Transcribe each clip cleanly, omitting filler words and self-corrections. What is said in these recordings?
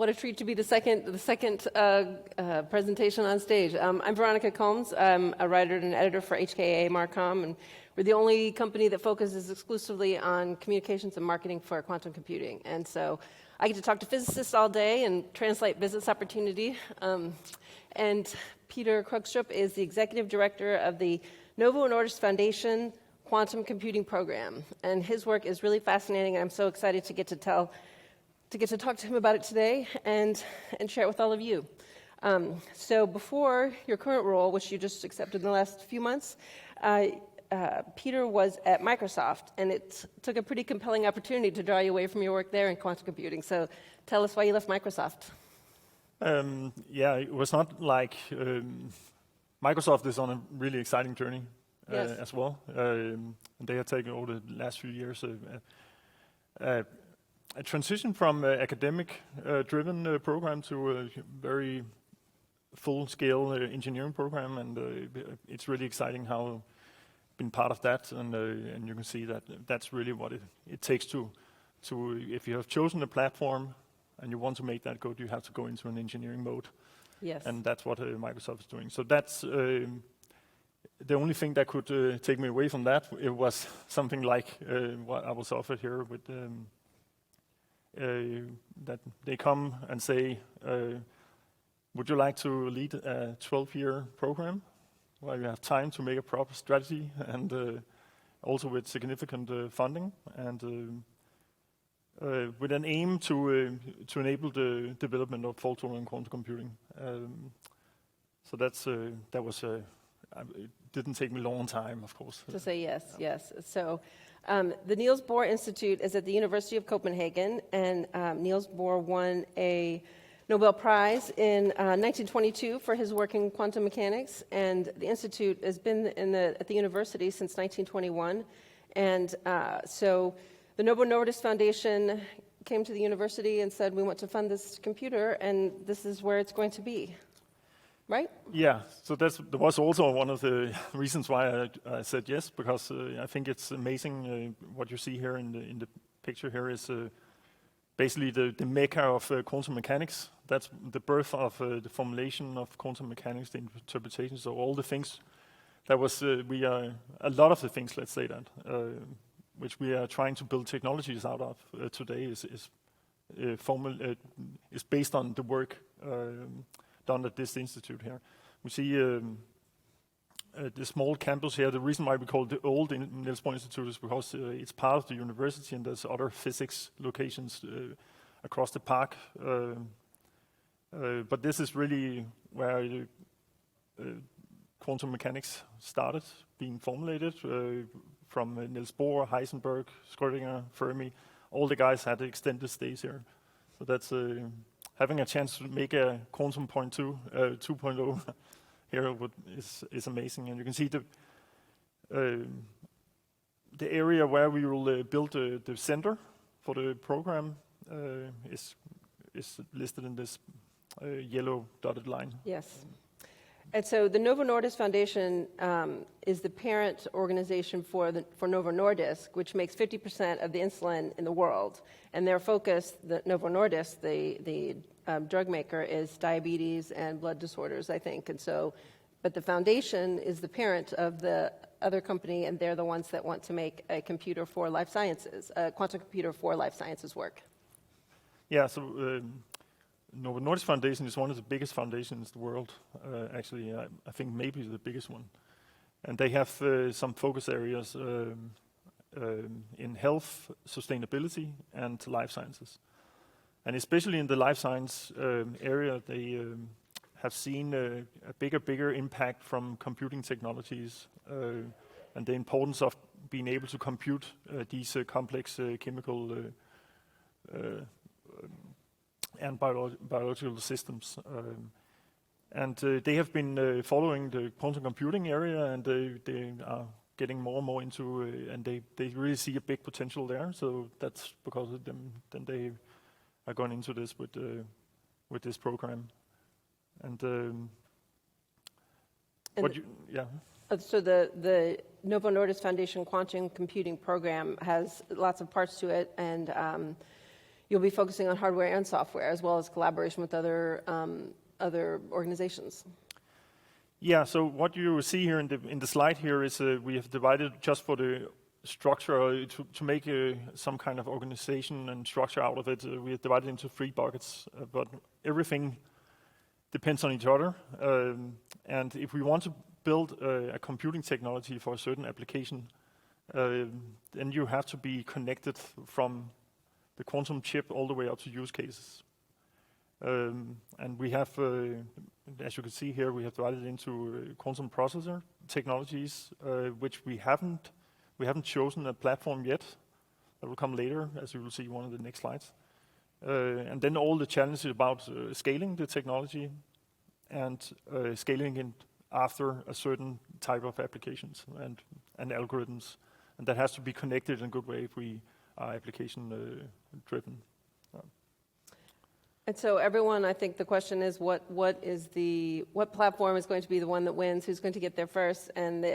What a treat to be the second presentation on stage. I'm Veronica Combs. I'm a writer and editor for HKA Marcom, and we're the only company that focuses exclusively on communications and marketing for quantum computing. And so I get to talk to physicists all day and translate business opportunity. And Peter Krogstrup is the executive director of the NovoNordis Foundation Quantum Computing Program. And his work is really fascinating, and I'm so excited to get to talk to him about it today and share it with all of you. So before your current role, which you just accepted in the last few months, Peter was at Microsoft, and it took a pretty compelling opportunity to draw you away from your work there in quantum computing. So tell us why you left Microsoft. Yeah, it was not like Microsoft is on a really exciting journey as well. And they have taken over the last few years a transition from academic-driven program to a very full-scale engineering program, and it's really exciting how I've been part of that, and you can see that that's really what it takes to if you have chosen a platform and you want to make that good, you have to go into an engineering mode. Yes. And that's what Microsoft is doing. So that's the only thing that could take me away from that. It was something like what I was offered here with that they come and say, would you like to lead a 12-year program where you have time to make a proper strategy and also with significant funding and with an aim to enable the development of fault-tolerant quantum computing. So that was it didn't take me a long time, of course. To say yes, yes. So the Niels Bohr Institute is at the University of Copenhagen, and Niels Bohr won a Nobel Prize in 1922 for his work in quantum mechanics, and the institute has been at the university since 1921. And so the NovoNordis Foundation came to the university and said, we want to fund this computer, and this is where it's going to be. Right? Yeah, so that was also one of the reasons why I said yes, because I think it's amazing what you see here in the picture here is basically the mecca of quantum mechanics. That's the birth of the formulation of quantum mechanics, the interpretation. So all the things that was a lot of the things, let's say that, which we are trying to build technologies out of today is based on the work done at this institute here. We see the small campus here. The reason why we call it the old Niels Bohr Institute is because it's part of the university and there's other physics locations across the park. But this is really where quantum mechanics started being formulated from Niels Bohr, Heisenberg, Schrödinger, Fermi. All the guys had extended stays here. So that's having a chance to make a quantum 2.0 here is amazing. And you can see the area where we will build the center for the program is listed in this yellow dotted line. Yes. And so the NovoNordis Foundation is the parent organization for Novo Nordisk, which makes 50% of the insulin in the world. And their focus, the Novo Nordisk, the drug maker, is diabetes and blood disorders, I think. And so, but the foundation is the parent of the other company, and they're the ones that want to make a computer for life sciences, a quantum computer for life sciences work. Yeah, so NovoNordis Foundation is one of the biggest foundations in the world. Actually, I think maybe the biggest one. And they have some focus areas in health, sustainability, and life sciences. And especially in the life science area, they have seen a bigger impact from computing technologies and the importance of being able to compute these complex chemical and biological systems. And they have been following the quantum computing area, and they are getting more and more into, and they really see a big potential there. So that's because of them. Then they are going into this with this program. And so the NovoNordis Foundation Quantum Computing Program has lots of parts to it, and you'll be focusing on hardware and software, as well as collaboration with other organizations. Yeah, so what you see here in the slide here is we have divided just for the structure to make some kind of organization and structure out of it. We have divided into 3 buckets, but everything depends on each other. And if we want to build a computing technology for a certain application, then you have to be connected from the quantum chip all the way up to use cases. And we have, as you can see here, we have divided into quantum processor technologies, which we haven't chosen a platform yet. That will come later, as you will see in one of the next slides. And then all the challenges about scaling the technology and scaling it after a certain type of applications and algorithms. And that has to be connected in a good way if we are application driven. And so everyone, I think the question is what platform is going to be the one that wins, who's going to get there first, and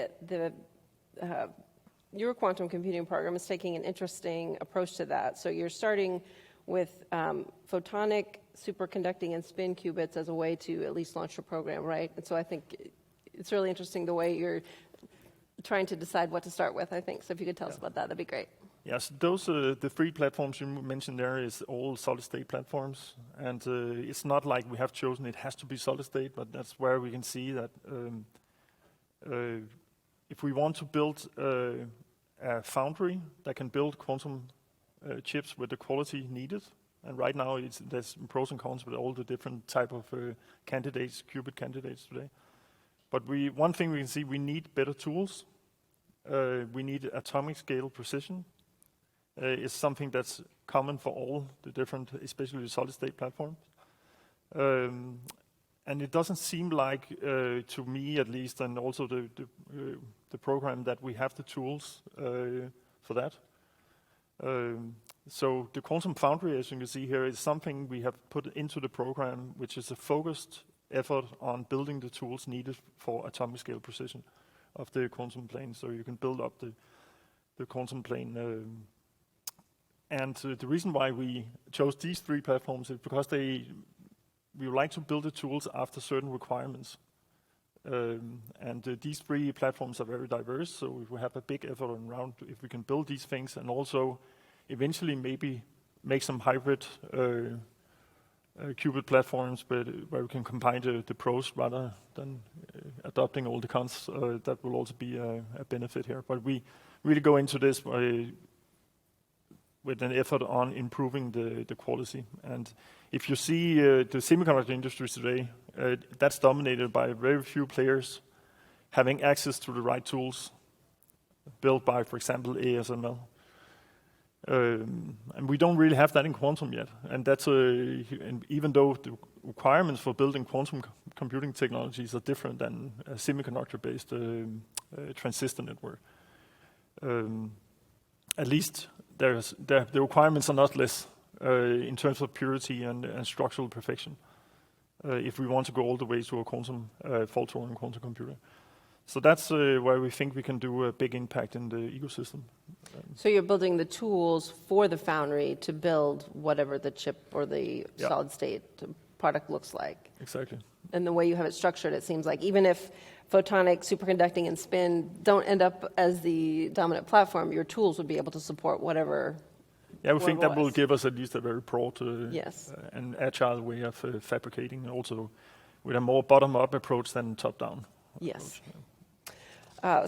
your quantum computing program is taking an interesting approach to that. So you're starting with photonic, superconducting, and spin qubits as a way to at least launch your program, right? And so I think it's really interesting the way you're trying to decide what to start with, I think. So if you could tell us about that, that'd be great. Yes, those the 3 platforms you mentioned there is all solid-state platforms, and it's not like we have chosen it has to be solid-state, but that's where we can see that if we want to build a foundry that can build quantum chips with the quality needed, and right now there's pros and cons with all the different type of candidates, qubit candidates today. But one thing we can see, we need better tools. We need atomic scale precision. It's something that's common for all the different, especially the solid-state platforms. And it doesn't seem like, to me at least, and also the program, that we have the tools for that. So the quantum foundry, as you can see here, is something we have put into the program, which is a focused effort on building the tools needed for atomic scale precision of the quantum plane. So you can build up the quantum plane. And the reason why we chose these 3 platforms is because we would like to build the tools after certain requirements. And these 3 platforms are very diverse, so we have a big effort around if we can build these things and also eventually maybe make some hybrid qubit platforms where we can combine the pros rather than adopting all the cons. That will also be a benefit here. But we really go into this with an effort on improving the quality. And if you see the semiconductor industry today, that's dominated by very few players having access to the right tools built by, for example, ASML. And we don't really have that in quantum yet. And that's and even though the requirements for building quantum computing technologies are different than a semiconductor-based transistor network, at least the requirements are not less in terms of purity and structural perfection if we want to go all the way to a quantum fault-tolerant quantum computer. So that's where we think we can do a big impact in the ecosystem. So you're building the tools for the foundry to build whatever the chip or the solid-state product looks like. Exactly. And the way you have it structured, it seems like even if photonic, superconducting, and spin don't end up as the dominant platform, your tools would be able to support whatever. Yeah, we think that will give us at least a very broad and agile way of fabricating, also with a more bottom-up approach than top-down. Yes.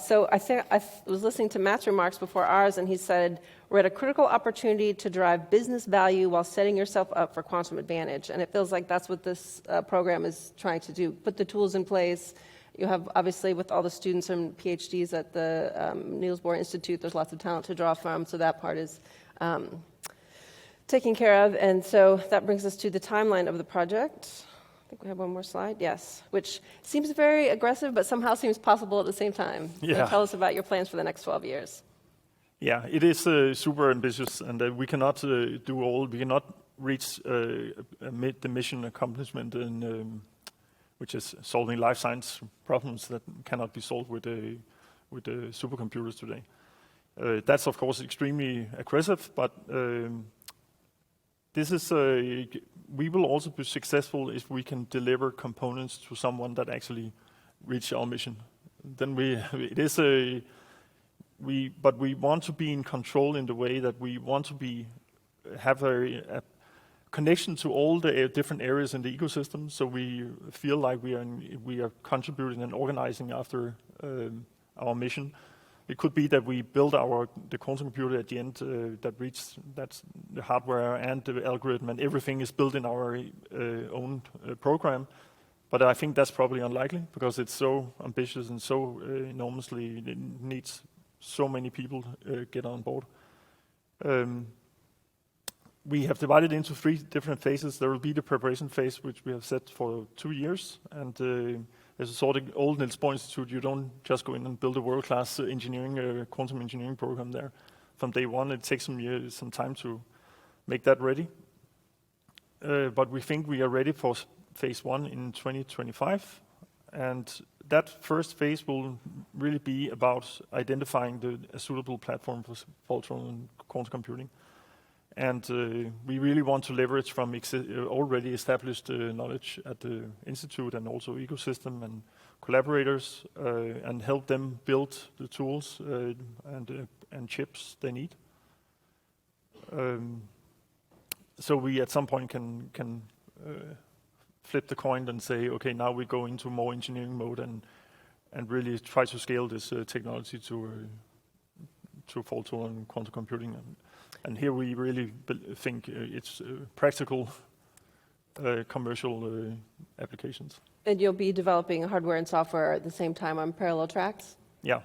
So I think I was listening to Matt's remarks before ours, and he said, we're at a critical opportunity to drive business value while setting yourself up for quantum advantage. And it feels like that's what this program is trying to do, put the tools in place. You have, obviously, with all the students and PhDs at the Niels Bohr Institute, there's lots of talent to draw from, so that part is taken care of. And so that brings us to the timeline of the project. I think we have one more slide. Yes, which seems very aggressive, but somehow seems possible at the same time. Yeah. So tell us about your plans for the next 12 years. Yeah, it is super ambitious, and we cannot do all. We cannot reach the mission accomplishment, which is solving life science problems that cannot be solved with the supercomputers today. That's of course extremely aggressive, but this is we will also be successful if we can deliver components to someone that actually reach our mission. Then but we want to be in control in the way that we want to have a connection to all the different areas in the ecosystem, so we feel like we are contributing and organizing after our mission. It could be that we build the quantum computer at the end that's the hardware and the algorithm and everything is built in our own program. But I think that's probably unlikely because it's so ambitious and so enormously, it needs so many people get on board. We have divided into 3 different phases. There will be the preparation phase, which we have set for 2 years. And as a sort of old Niels Bohr Institute, you don't just go in and build a world-class quantum engineering program there. From day one, it takes some time to make that ready. But we think we are ready for phase 1 in 2025. And that first phase will really be about identifying a suitable platform for fault-tolerant and quantum computing. And we really want to leverage from already established knowledge at the institute and also ecosystem and collaborators and help them build the tools and chips they need. So we at some point can flip the coin and say, okay, now we go into more engineering mode and really try to scale this technology to fault-tolerant quantum computing. And here we really think it's practical commercial applications. And you'll be developing hardware and software at the same time on parallel tracks? Yeah.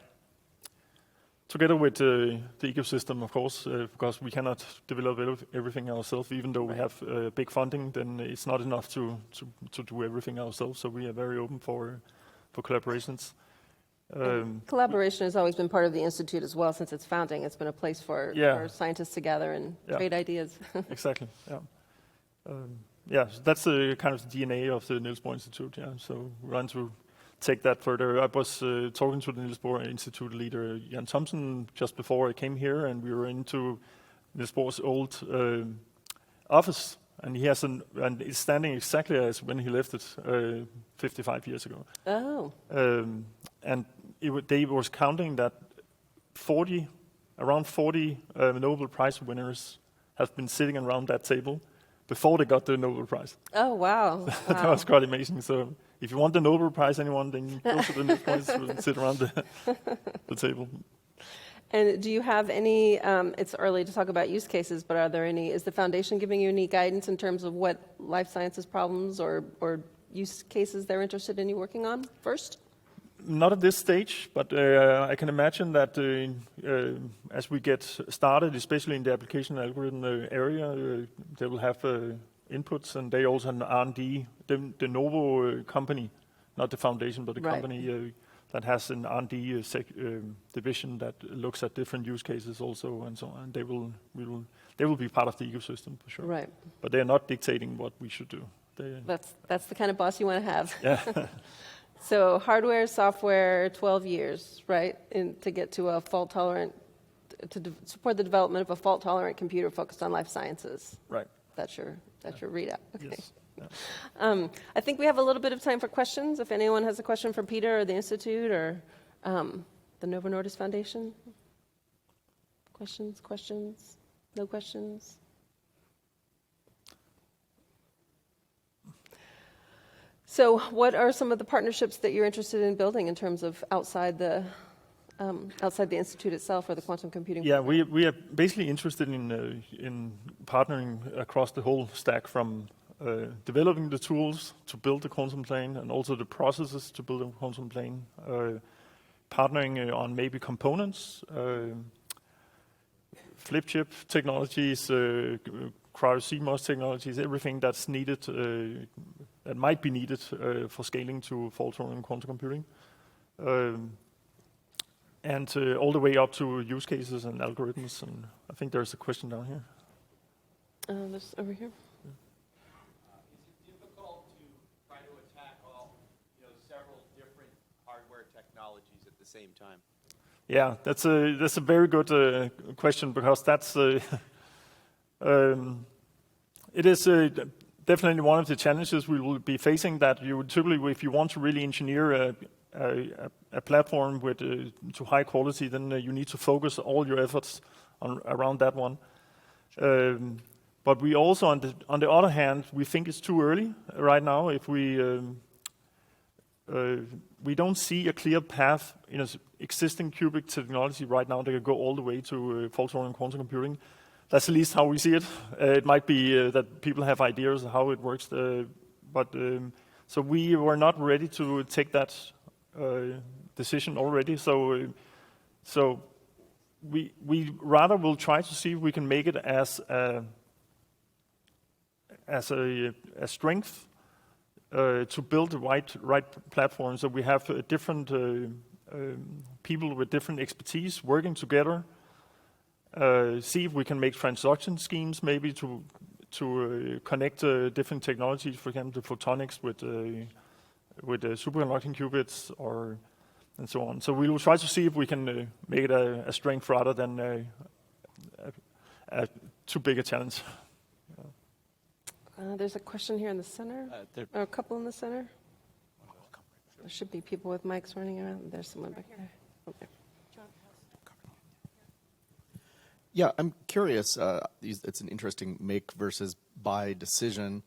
Together with the ecosystem, of course, because we cannot develop everything ourselves. Even though we have big funding, then it's not enough to do everything ourselves. So we are very open for collaborations. Collaboration has always been part of the Institute as well since its founding. It's been a place for scientists to gather and trade ideas. Exactly, yeah. So that's the kind of the DNA of the Niels Bohr Institute, yeah. So we want to take that further. I was talking to the Niels Bohr Institute leader, Jan Thomsen, just before I came here, and we were into Niels Bohr's old office. And he has and it's standing exactly as when he left it 55 years ago. Oh. And they was counting that around 40 Nobel Prize winners have been sitting around that table before they got the Nobel Prize. Oh, wow. That was quite amazing. So if you want the Nobel Prize, anyone, then go to the Nobel Prize and sit around the table. And do you have any, it's early to talk about use cases, but is the foundation giving you any guidance in terms of what life sciences problems or use cases they're interested in you working on first? Not at this stage, but I can imagine that as we get started, especially in the application algorithm area, they will have inputs, and they also have an R&D, the Novo company, not the foundation, but the company that has an R&D division that looks at different use cases also, and so on. They will be part of the ecosystem for sure. Right. But they are not dictating what we should do. That's the kind of boss you want to have. Yeah. So hardware, software, 12 years, right, to get to a fault-tolerant, support the development of a fault-tolerant computer focused on life sciences. Right. That's your readout. Okay. Yes. Yeah. I think we have a little bit of time for questions. If anyone has a question for Peter or the Institute or the NovoNordis Foundation. Questions? No questions? So what are some of the partnerships that you're interested in building in terms of outside the Institute itself or the quantum computing? Yeah, we are basically interested in partnering across the whole stack, from developing the tools to build the quantum plane and also the processes to build a quantum plane, partnering on maybe components, flip chip technologies, cryo-CMOS technologies, everything that's needed, that might be needed for scaling to fault-tolerant quantum computing. And all the way up to use cases and algorithms. And I think there's a question down here. This over here. Is it difficult to try to attack several different hardware technologies at the same time? Yeah, that's a very good question, because that's It is definitely one of the challenges we will be facing, that you would typically, if you want to really engineer a platform with to high quality, then you need to focus all your efforts around that one. But we also, on the other hand, we think it's too early right now. If we don't see a clear path in an existing qubit technology right now that can go all the way to fault-tolerant quantum computing. That's at least how we see it. It might be that people have ideas of how it works, but so we were not ready to take that decision already. So we rather will try to see if we can make it as a strength to build the right platform. So we have different people with different expertise working together. See if we can make transaction schemes maybe to connect different technologies, for example, photonics with superconducting qubits and so on. So we will try to see if we can make it a strength rather than a too big a challenge. There's a question here in the center, or a couple in the center. There should be people with mics running around. There's someone back there. Okay. Yeah, I'm curious. It's an interesting make versus buy decision.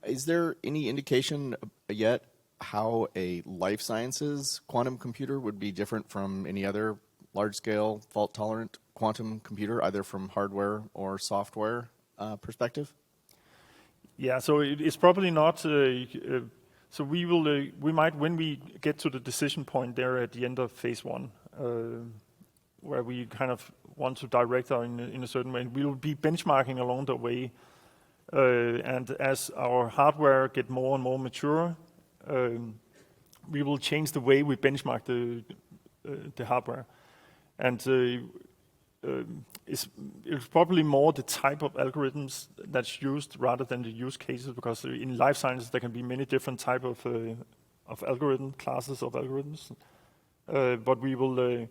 Is there any indication yet how a life sciences quantum computer would be different from any other large-scale fault-tolerant quantum computer, either from hardware or software perspective? Yeah, so it's probably not. So we might, when we get to the decision point there at the end of phase one, where we kind of want to direct in a certain way, we will be benchmarking along the way. And as our hardware get more and more mature, we will change the way we benchmark the hardware. And it's probably more the type of algorithms that's used rather than the use cases, because in life sciences there can be many different type of algorithm classes of algorithms. But we will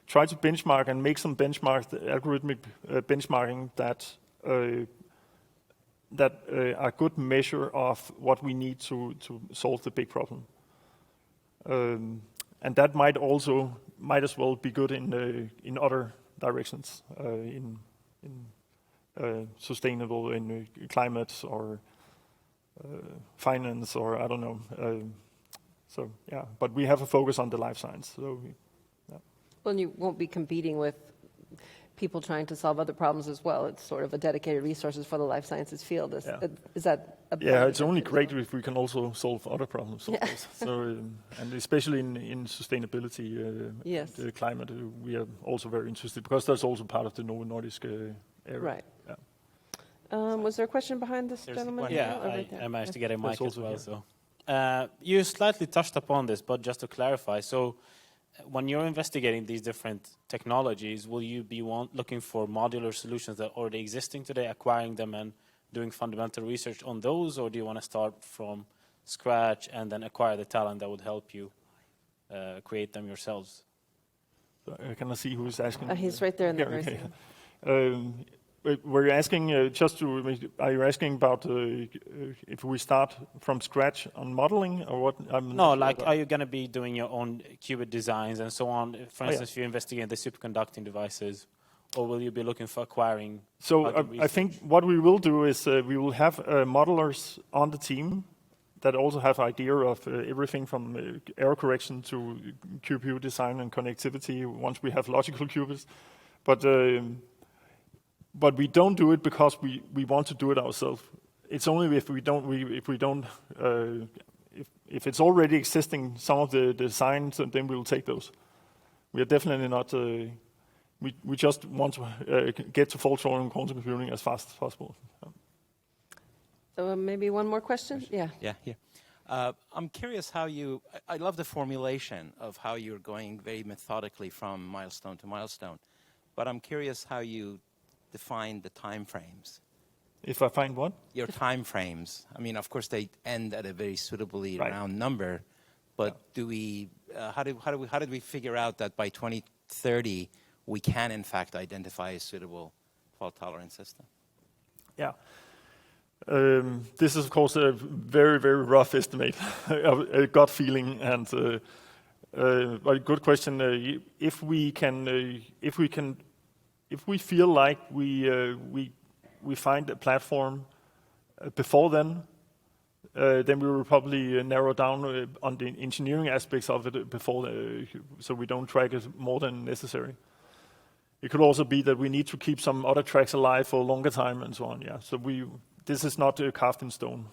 try to benchmark and make some algorithmic benchmarking that are a good measure of what we need to solve the big problem. And that might as well be good in other directions, in sustainable, in climate or finance, or I don't know. So yeah, but we have a focus on the life science. So yeah. Well, and you won't be competing with people trying to solve other problems as well. It's sort of a dedicated resources for the life sciences field. Is that a yeah, it's only great if we can also solve other problems, of course. So, and especially in sustainability, yes. The climate, we are also very interested, because that's also part of the NovoNordis area. Right. Yeah. Was there a question behind this gentleman? Yeah, I managed to get a mic as well. So, you slightly touched upon this, but just to clarify, so when you're investigating these different technologies, will you be looking for modular solutions that are already existing today, acquiring them and doing fundamental research on those, or do you want to start from scratch and then acquire the talent that would help you create them yourselves? Can I see who's asking? He's right there in the room. Were you asking are you asking about if we start from scratch on modeling, or what? No, like, are you going to be doing your own qubit designs and so on? For instance, if you investigate the superconducting devices, or will you be looking for acquiring? So I think what we will do is we will have modelers on the team that also have idea of everything from error correction to QPU design and connectivity once we have logical qubits. But we don't do it because we want to do it ourselves. It's only if it's already existing, some of the designs, then we will take those. We are definitely not. We just want to get to fault-tolerant quantum computing as fast as possible. So maybe one more question? Yeah. Yeah, here. I'm curious how I love the formulation of how you're going very methodically from milestone to milestone, but I'm curious how you define the time frames. If I find what? Your time frames. I mean, of course, they end at a very suitably round number, but do we? How did we figure out that by 2030 we can in fact identify a suitable fault-tolerant system? Yeah. This is, of course, a very, very rough estimate, a gut feeling, and but a good question. If we feel like we find a platform before then we will probably narrow down on the engineering aspects of it before, so we don't track it more than necessary. It could also be that we need to keep some other tracks alive for a longer time and so on. Yeah. So this is not carved in stone.